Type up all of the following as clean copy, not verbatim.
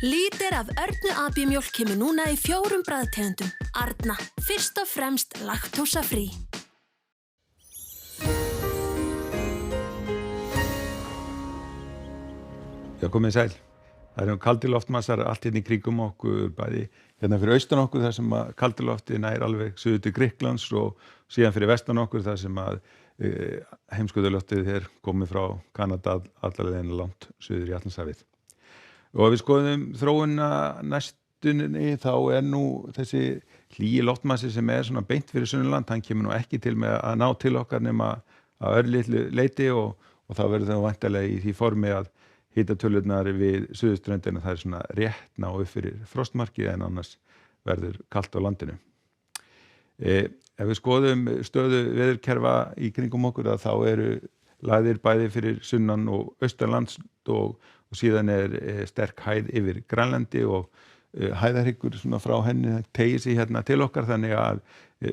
Lítir af Örnu AB-mjólk kemur núna í 4 bragðtegundum. Arna, fyrst og fremst laktósafrí. Já, komið sæl. Það eru kaldir loftmassar allt hérna í kringum okkur, bæði hérna fyrir austan okkur þar sem að kaldir lofti nær alveg suður til Grikklands og síðan fyrir vestan okkur þar sem að heimskautsloftið er komið frá Kanada alla leiðina langt suður í Atlantshafið. Og ef við skoðum þróunina næstunni þá nú þessi hlýi loftmassi sem svona beint fyrir Sunnanland, hann kemur nú ekki til með að ná til okkar nema að örlitlu leyti og þá verður það væntanlega í því formi að hitatölurnar við suðurströndina það svona rétt ná upp fyrir frostmarkið en annars verður kalt á landinu. Ef við skoðum stöðu veðurkerfa í kringum okkur þá eru lagðir bæði fyrir sunnan og austanlands og síðan sterk hæð yfir Grænlandi og hæðarhryggur svona frá henni teygir sig hérna til okkar þannig að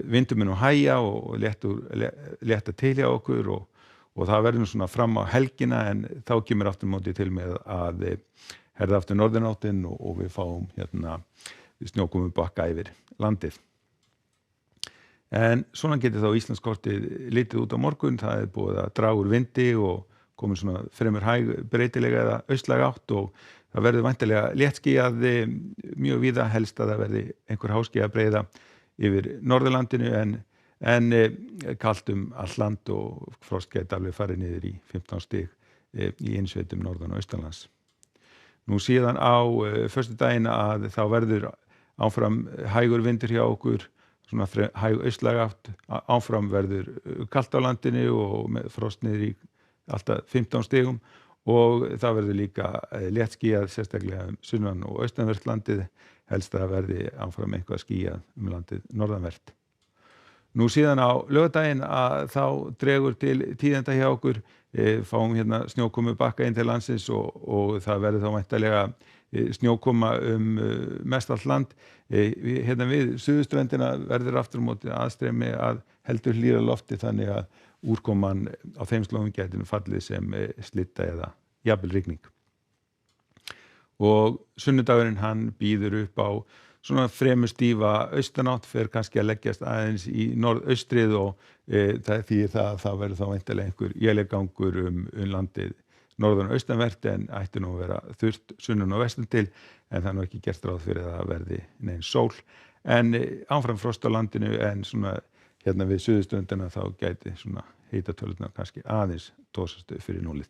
vindum nú hægja og létta til hjá okkur og það verður svona fram á helgina en þá kemur aftur móti til með að herða aftur norðanáttin og við fáum hérna snjókomu bakka yfir landið. En svona getur þá Íslandskortið litið út á morgun, það búið að draga úr vindi og komið svona fremur hæg breytilega eða austlæg átt og það verður væntanlega léttskýjað mjög víða helst að það verði einhver háskýjabreiða yfir Norðurlandinu en kalt allt land og frost gæti alveg farið niður í 15 stig í innsveitum norðan og austanlands. Nú síðan á föstudaginn að þá verður áfram hægur vindur hjá okkur, svona hæg austlæg átt, áfram verður kalt á landinu og með frost niður í alltaf 15 stigum og það verður líka léttskýjað sérstaklega sunnan og austanvert landið, helst að það verði áfram eitthvað skýjað landið norðanvert. Nú síðan á laugardaginn að þá dregur til tíðinda hjá okkur, fáum hérna snjókomu bakka inn til landsins og það verður þá væntanlega snjókoma mest allt land. Hérna við suðurströndina verður aftur á móti aðstreymi að heldur hlýra lofti þannig að úrkoman á þeim slóðum gæti fallið sem slitta eða jafnvel rigning. Og sunnudagurinn hann býður upp á svona fremur stífa austanátt fer kannski að leggjast aðeins í norðaustrið og það þýðir það að það verður þá væntanlega einhver éljagangur landið norðan og austanvert en ætti nú að vera þurrt sunnan og vestan til en það nú ekki gert ráð fyrir að það verði nein sól en áfram frost á landinu en svona hérna við suðurströndina þá gæti svona hitatölurnar kannski aðeins tósast fyrir núlið.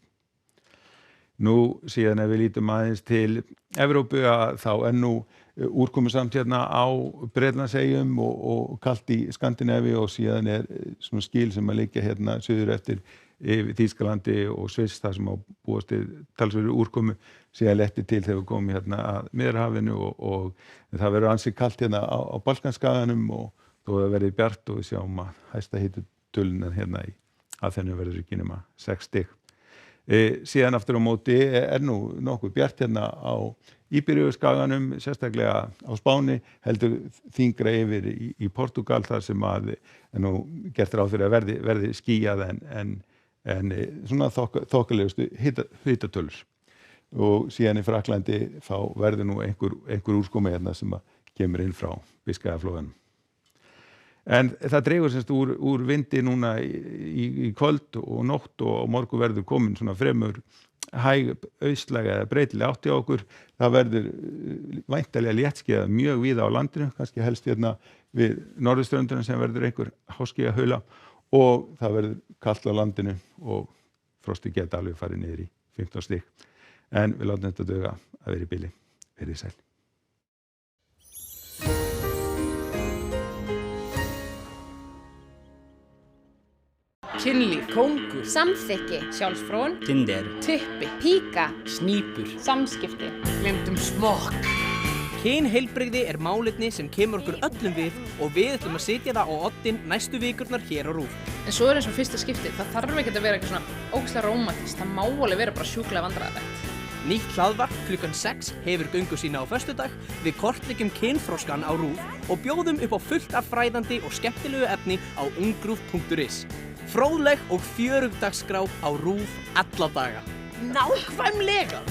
Nú síðan ef við lítum aðeins til Evrópu að þá nú úrkomusamt hérna á Bretlandseyjum og kalt í Skandinavíu og síðan svona skil sem að liggja hérna suður eftir Þýskalandi og Sviss þar sem á búast talsverður úrkomu síðan letti til þegar við komum hérna að Miðjarðarhafinu og það verður ansi kalt hérna á Balkanskaganum og þó það verði bjart og við sjáum að hæsta hitatölunar hérna að þennu verður ekki nema 6 stig. Síðan aftur á móti nú nokkuð bjart hérna á Íberíuskaganum, sérstaklega á Spáni, heldur þyngra yfir í Portúgal þar sem að nú gert ráð fyrir að verði skýjað en svona þokkalegustu hitatölur. Og síðan í Frakklandi þá verður nú einhver úrkomi hérna sem að kemur inn frá Biskajaflóanum. En það dregur semst úr vindi núna í kvöld og nótt og morgun verður komin svona fremur hæg austlæg eða breytileg átt hjá okkur. Það verður væntanlega léttskýjað mjög víða á landinu, kannski helst hérna við norðurströndina sem verður einhver háskýjahaula og það verður kalt á landinu og frosti geta alveg farið niður í 15 stig. En við látum þetta duga að vera í bili. Verið sæl. Kynlíf, kóngur, samþykki, sjálfsfróun, Tinder, tippi, píka, snýpur, samskipti, glemdum smokk. Kynheilbrigði málefni sem kemur okkur öllum við og við ætlum að setja það á oddinn næstu vikurnar hér á RÚV. En svo eins og fyrsta skipti, það þarf ekki að vera eitthvað svona ógeðslega rómantískt, það má alveg vera bara sjúklega vandræðalegt. Nýtt hlaðvarp klukkan 6 hefur göngu sína á föstudag, við kortleggjum kynþroskan á RÚV og bjóðum upp á fullt af fræðandi og skemmtilegu efni á ungruv.is. Fróðleg og fjörug dagskrá á RÚV alla daga. Nákvæmlega!